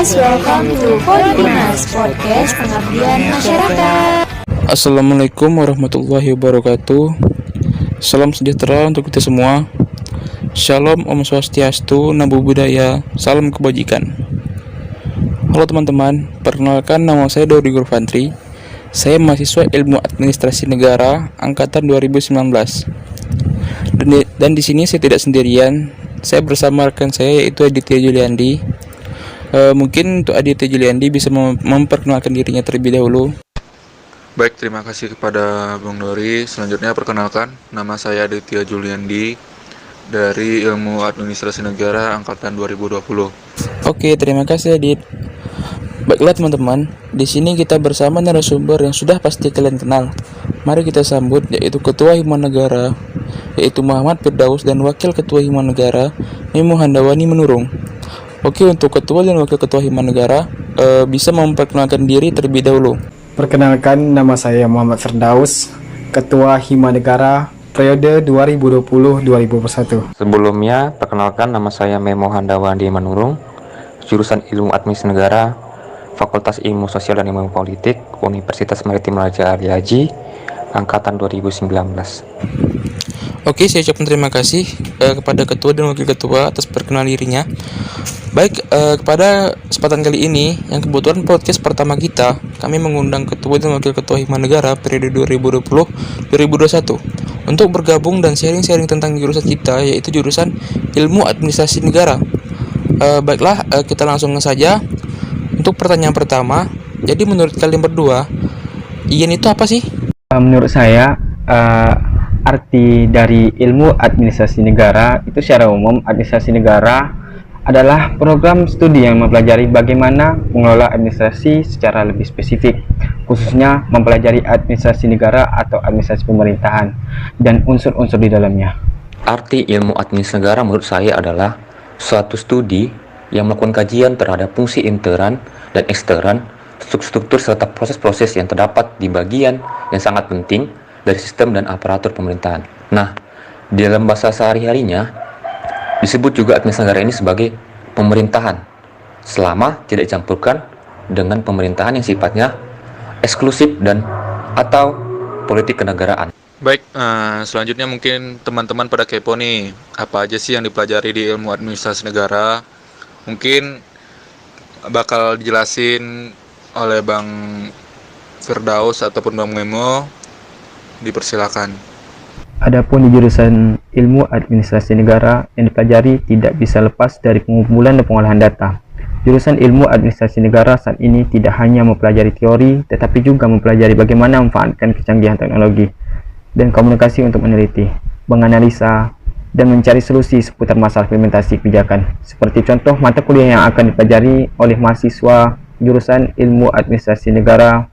guys, welcome to Podimas Podcast Pengabdian Masyarakat. Assalamualaikum warahmatullahi wabarakatuh. Salam sejahtera untuk kita semua. Shalom, Om Swastiastu, Namo Buddhaya, salam kebajikan. Halo teman-teman, perkenalkan nama saya Dodi Gurfantri. Saya mahasiswa Ilmu Administrasi Negara angkatan 2019. Dan di sini saya tidak sendirian. Saya bersama rekan saya yaitu Aditya Juliandi. Mungkin untuk Aditya Juliandi bisa memperkenalkan dirinya terlebih dahulu. Baik, terima kasih kepada Bung Dori. Selanjutnya perkenalkan, nama saya Aditya Juliandi dari Ilmu Administrasi Negara angkatan 2020. Oke, terima kasih Adit. Baiklah teman-teman, di sini kita bersama narasumber yang sudah pasti kalian kenal. Mari kita sambut, yaitu Ketua Himpunan Negara, yaitu Muhammad Firdaus, dan Wakil Ketua Himpunan Negara, Memo Handawani Menurung. Oke, untuk Ketua dan Wakil Ketua Himpunan Negara, bisa memperkenalkan diri terlebih dahulu. Perkenalkan, nama saya Muhammad Firdaus, Ketua Himpunan Negara periode 2020-2021. Sebelumnya, perkenalkan nama saya Memo Handawani Menurung, jurusan Ilmu Administrasi Negara, Fakultas Ilmu Sosial dan Ilmu Politik, Universitas Maritim Raja Ali Haji, angkatan 2019. Oke, saya ucapkan terima kasih kepada Ketua dan Wakil Ketua atas perkenalan dirinya. Baik, kepada kesempatan kali ini, yang kebetulan podcast pertama kita, kami mengundang Ketua dan Wakil Ketua Himpunan Negara periode 2020-2021 untuk bergabung dan sharing-sharing tentang jurusan kita, yaitu jurusan Ilmu Administrasi Negara. Baiklah, kita langsung saja. Untuk pertanyaan pertama, jadi menurut kalian berdua, IAIN itu apa sih? Menurut saya, arti dari ilmu administrasi negara itu secara umum, administrasi negara adalah program studi yang mempelajari bagaimana mengelola administrasi secara lebih spesifik, khususnya mempelajari administrasi negara atau administrasi pemerintahan dan unsur-unsur di dalamnya. Arti ilmu administrasi negara menurut saya adalah suatu studi yang melakukan kajian terhadap fungsi intern dan ekstern, struktur serta proses-proses yang terdapat di bagian yang sangat penting dari sistem dan aparatur pemerintahan. Nah, di dalam bahasa sehari-harinya disebut juga administrasi negara ini sebagai pemerintahan, selama tidak dicampurkan dengan pemerintahan yang sifatnya eksklusif dan atau politik kenegaraan. Baik, selanjutnya mungkin teman-teman pada kepo nih, apa aja sih yang dipelajari di Ilmu Administrasi Negara? Mungkin bakal dijelasin oleh Bang Firdaus ataupun Bang Memo. Dipersilakan. Adapun di jurusan Ilmu Administrasi Negara, yang dipelajari tidak bisa lepas dari pengumpulan dan pengolahan data. Jurusan Ilmu Administrasi Negara saat ini tidak hanya mempelajari teori, tetapi juga mempelajari bagaimana memanfaatkan kecanggihan teknologi dan komunikasi untuk meneliti, menganalisa, dan mencari solusi seputar masalah implementasi kebijakan. Seperti contoh mata kuliah yang akan dipelajari oleh mahasiswa jurusan Ilmu Administrasi Negara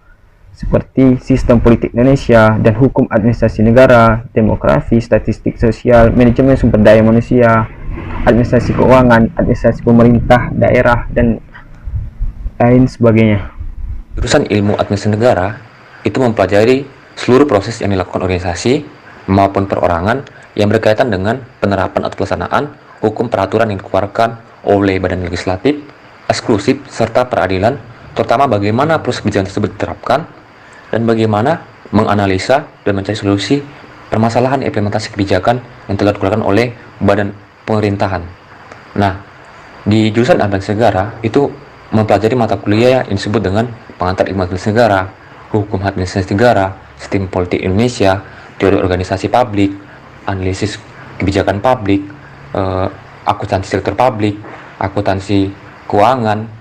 seperti Sistem Politik Indonesia dan Hukum Administrasi Negara, Demografi, Statistik Sosial, Manajemen Sumber Daya Manusia, Administrasi Keuangan, Administrasi Pemerintah Daerah, dan lain sebagainya. Jurusan Ilmu Administrasi Negara itu mempelajari seluruh proses yang dilakukan organisasi maupun perorangan yang berkaitan dengan penerapan atau pelaksanaan hukum peraturan yang dikeluarkan oleh badan legislatif, eksklusif, serta peradilan, terutama bagaimana proses kebijakan tersebut diterapkan dan bagaimana menganalisa dan mencari solusi permasalahan implementasi kebijakan yang telah dikeluarkan oleh badan pemerintahan. Nah, di jurusan administrasi negara itu mempelajari mata kuliah yang disebut dengan pengantar ilmu administrasi negara, hukum administrasi negara, sistem politik Indonesia, teori organisasi publik, analisis kebijakan publik, akuntansi sektor publik, akuntansi keuangan,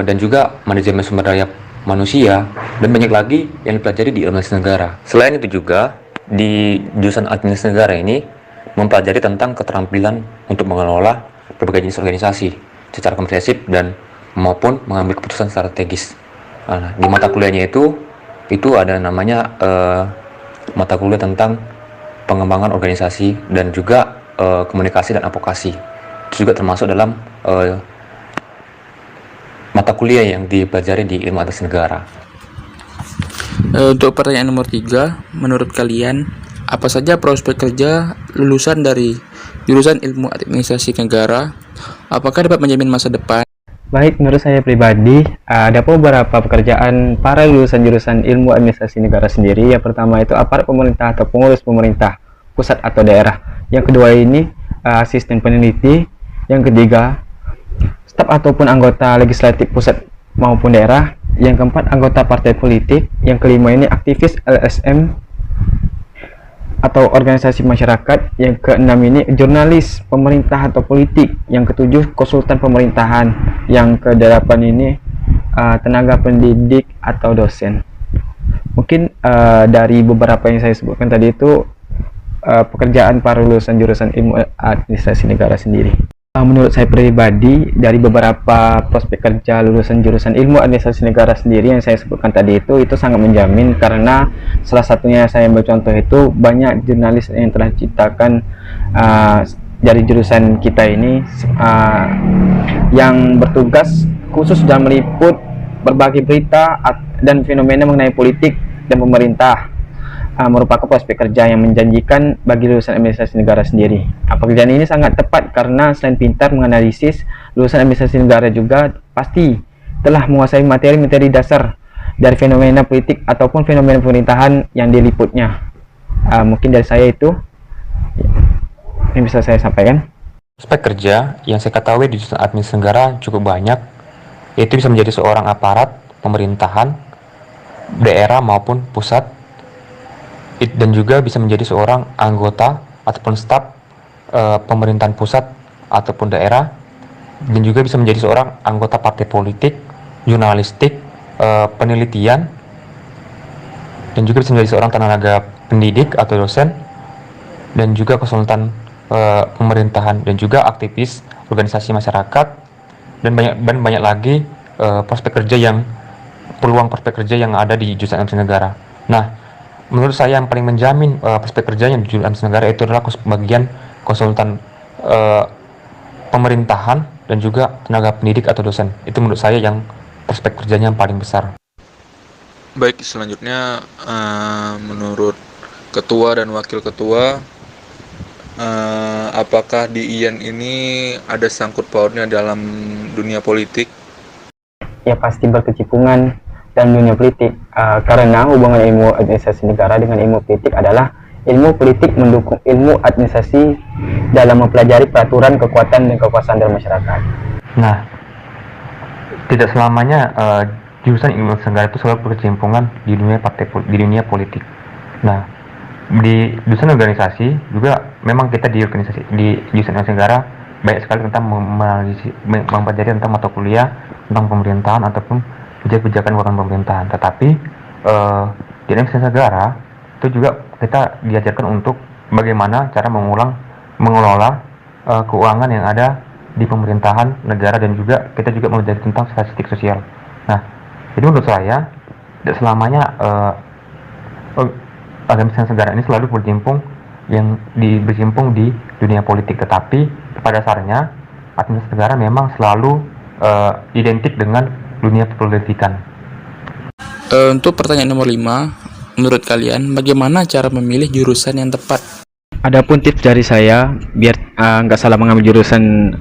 dan juga manajemen sumber daya manusia, dan banyak lagi yang dipelajari di ilmu administrasi negara. Selain itu juga, di jurusan administrasi negara ini mempelajari tentang keterampilan untuk mengelola berbagai jenis organisasi secara komprehensif dan maupun mengambil keputusan strategis. Nah, di mata kuliahnya itu ada namanya mata kuliah tentang pengembangan organisasi dan juga komunikasi dan advokasi. Itu juga termasuk dalam mata kuliah yang dipelajari di ilmu administrasi negara. Untuk pertanyaan nomor 3, menurut kalian apa saja prospek kerja lulusan dari jurusan Ilmu Administrasi Negara? Apakah dapat menjamin masa depan? Baik, menurut saya pribadi, ada beberapa pekerjaan para lulusan jurusan ilmu administrasi negara sendiri. Yang pertama itu aparat pemerintah atau pengurus pemerintah pusat atau daerah. Yang kedua ini asisten peneliti. Yang ketiga, staf ataupun anggota legislatif pusat maupun daerah. Yang keempat, anggota partai politik. Yang kelima ini aktivis LSM atau organisasi masyarakat. Yang keenam ini jurnalis pemerintah atau politik. Yang ketujuh, konsultan pemerintahan. Yang kedelapan ini tenaga pendidik atau dosen. Mungkin dari beberapa yang saya sebutkan tadi itu pekerjaan para lulusan jurusan ilmu administrasi negara sendiri. Menurut saya pribadi, dari beberapa prospek kerja lulusan jurusan ilmu administrasi negara sendiri yang saya sebutkan tadi itu sangat menjamin, karena salah satunya saya ambil contoh itu banyak jurnalis yang telah diciptakan dari jurusan kita ini yang bertugas khusus dalam meliput berbagai berita dan fenomena mengenai politik dan pemerintah. Merupakan prospek kerja yang menjanjikan bagi lulusan administrasi negara sendiri. Pekerjaan ini sangat tepat karena selain pintar menganalisis, lulusan administrasi negara juga pasti telah menguasai materi-materi dasar dari fenomena politik ataupun fenomena pemerintahan yang diliputnya. Mungkin dari saya itu yang bisa saya sampaikan. Prospek kerja yang saya ketahui di jurusan administrasi negara cukup banyak, yaitu bisa menjadi seorang aparat pemerintahan daerah maupun pusat, dan juga bisa menjadi seorang anggota ataupun staf pemerintahan pusat ataupun daerah, dan juga bisa menjadi seorang anggota partai politik, jurnalistik, penelitian, dan juga bisa menjadi seorang tenaga pendidik atau dosen, dan juga konsultan pemerintahan, dan juga aktivis organisasi masyarakat, dan banyak lagi peluang prospek kerja yang ada di jurusan administrasi negara. Nah, menurut saya yang paling menjamin prospek kerjanya di jurusan administrasi negara itu adalah bagian konsultan pemerintahan dan juga tenaga pendidik atau dosen. Itu menurut saya yang prospek kerjanya yang paling besar. Baik, selanjutnya menurut ketua dan wakil ketua, apakah di IAIN ini ada sangkut pautnya dalam dunia politik? Ya, pasti berkecimpungan dalam dunia politik, karena hubungan ilmu administrasi negara dengan ilmu politik adalah ilmu politik mendukung ilmu administrasi dalam mempelajari peraturan, kekuatan, dan kekuasaan dalam masyarakat. Nah, tidak selamanya jurusan ilmu administrasi negara itu selalu berkecimpungan di dunia politik. Nah, di jurusan organisasi juga memang kita di jurusan administrasi negara banyak sekali tentang mempelajari tentang mata kuliah tentang pemerintahan ataupun kebijakan keuangan pemerintahan. Tetapi di administrasi negara itu juga kita diajarkan untuk bagaimana cara mengelola keuangan yang ada di pemerintahan negara, dan juga kita juga mempelajari tentang statistik sosial. Nah, jadi menurut saya tidak selamanya administrasi negara ini selalu berkecimpung di dunia politik, tetapi pada dasarnya administrasi negara memang selalu identik dengan dunia pendidikan. Untuk pertanyaan nomor 5, menurut kalian bagaimana cara memilih jurusan yang tepat? Adapun tips dari saya biar nggak salah mengambil jurusan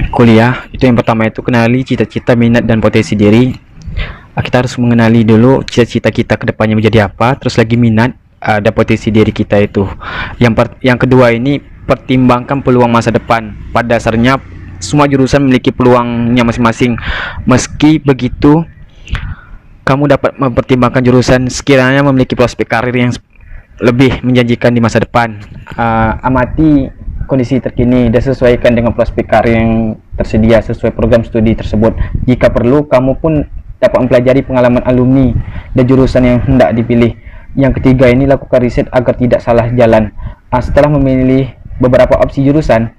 kuliah, itu yang pertama itu kenali cita-cita, minat, dan potensi diri. Kita harus mengenali dulu cita-cita kita ke depannya menjadi apa, terus lagi minat dan potensi diri kita itu. Yang kedua ini pertimbangkan peluang masa depan. Pada dasarnya semua jurusan memiliki peluangnya masing-masing. Meski begitu, kamu dapat mempertimbangkan jurusan sekiranya memiliki prospek karir yang lebih menjanjikan di masa depan. Amati kondisi terkini dan sesuaikan dengan prospek karir yang tersedia sesuai program studi tersebut. Jika perlu, kamu pun dapat mempelajari pengalaman alumni dan jurusan yang hendak dipilih. Yang ketiga ini, lakukan riset agar tidak salah jalan. Setelah memilih beberapa opsi jurusan,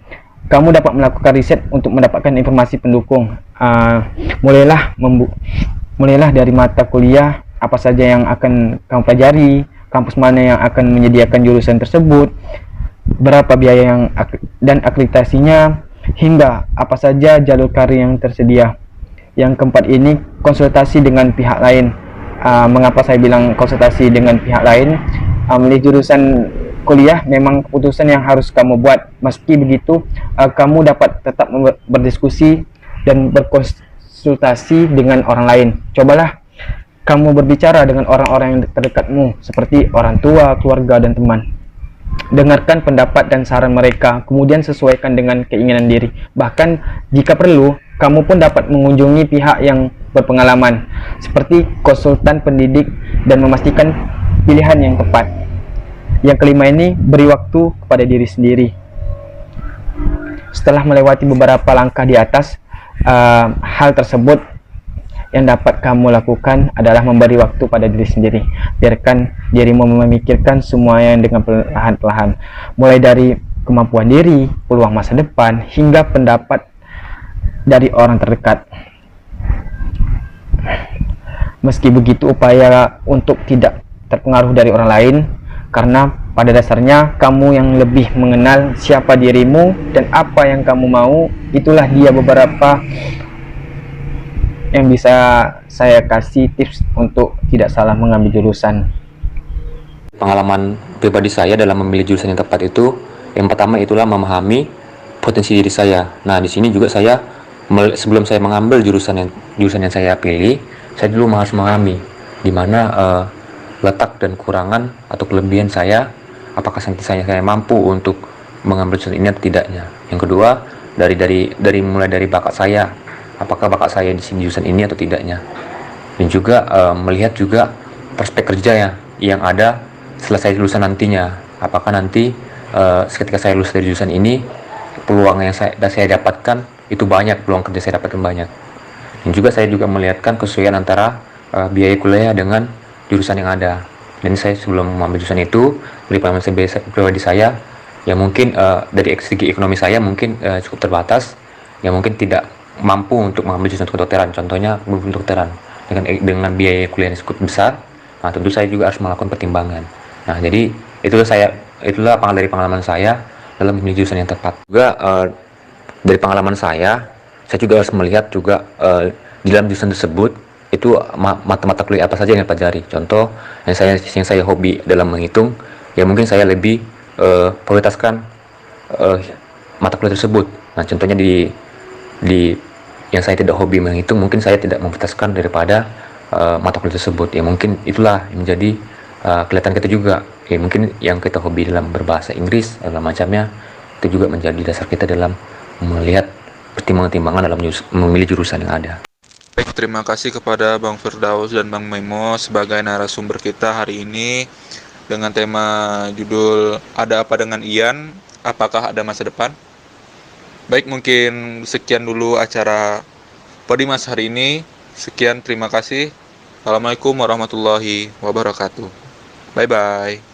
kamu dapat melakukan riset untuk mendapatkan informasi pendukung. Mulailah dari mata kuliah apa saja yang akan kamu pelajari, kampus mana yang akan menyediakan jurusan tersebut, berapa biaya dan akreditasinya, hingga apa saja jalur karir yang tersedia. Yang keempat ini, konsultasi dengan pihak lain. Mengapa saya bilang konsultasi dengan pihak lain? Memilih jurusan kuliah memang keputusan yang harus kamu buat. Meski begitu, kamu dapat tetap berdiskusi dan berkonsultasi dengan orang lain. Cobalah kamu berbicara dengan orang-orang yang terdekatmu, seperti orang tua, keluarga, dan teman. Dengarkan pendapat dan saran mereka, kemudian sesuaikan dengan keinginan diri. Bahkan jika perlu, kamu pun dapat mengunjungi pihak yang berpengalaman, seperti konsultan pendidik, dan memastikan pilihan yang tepat. Yang kelima ini, beri waktu kepada diri sendiri. Setelah melewati beberapa langkah di atas, hal tersebut yang dapat kamu lakukan adalah memberi waktu pada diri sendiri. Biarkan dirimu memikirkan semuanya dengan perlahan-lahan, mulai dari kemampuan diri, peluang masa depan, hingga pendapat dari orang terdekat. Meski begitu, upaya untuk tidak terpengaruh dari orang lain, karena pada dasarnya kamu yang lebih mengenal siapa dirimu dan apa yang kamu mau. Itulah dia beberapa yang bisa saya kasih tips untuk tidak salah mengambil jurusan. Pengalaman pribadi saya dalam memilih jurusan yang tepat itu, yang pertama itulah memahami potensi diri saya. Nah, di sini juga saya sebelum saya mengambil jurusan yang saya pilih, saya dulu harus memahami di mana letak dan kurangan atau kelebihan saya, apakah saya mampu untuk mengambil jurusan ini atau tidaknya. Yang kedua, mulai dari bakat saya, apakah bakat saya di jurusan ini atau tidaknya. Dan juga melihat juga prospek kerja yang ada setelah saya lulusan nantinya. Apakah nanti ketika saya lulus dari jurusan ini, peluang yang saya dapatkan itu banyak, peluang kerja saya dapatkan banyak. Dan juga saya juga melihatkan kesesuaian antara biaya kuliah dengan jurusan yang ada. Dan saya sebelum mengambil jurusan itu, dari pengalaman pribadi saya, yang mungkin dari segi ekonomi saya mungkin cukup terbatas, yang mungkin tidak mampu untuk mengambil jurusan kedokteran, contohnya kedokteran dengan biaya kuliah yang cukup besar. Nah, tentu saya juga harus melakukan pertimbangan. Nah, jadi itulah dari pengalaman saya dalam memilih jurusan yang tepat. Juga dari pengalaman saya juga harus melihat juga di dalam jurusan tersebut itu mata-mata kuliah apa saja yang dipelajari. Contoh yang saya hobi dalam menghitung, ya mungkin saya lebih prioritaskan mata kuliah tersebut. Nah, contohnya di yang saya tidak hobi menghitung, mungkin saya tidak memprioritaskan daripada mata kuliah tersebut. Ya mungkin itulah yang menjadi kelihatan kita juga. Ya mungkin yang kita hobi dalam berbahasa Inggris dalam macamnya, itu juga menjadi dasar kita dalam melihat pertimbangan-pertimbangan dalam memilih jurusan yang ada. Baik, terima kasih kepada Bang Firdaus dan Bang Memo sebagai narasumber kita hari ini dengan tema judul Ada Apa Dengan Ian, Apakah Ada Masa Depan? Baik, mungkin sekian dulu acara Podimas hari ini. Sekian, terima kasih. Assalamualaikum warahmatullahi wabarakatuh. Bye-bye.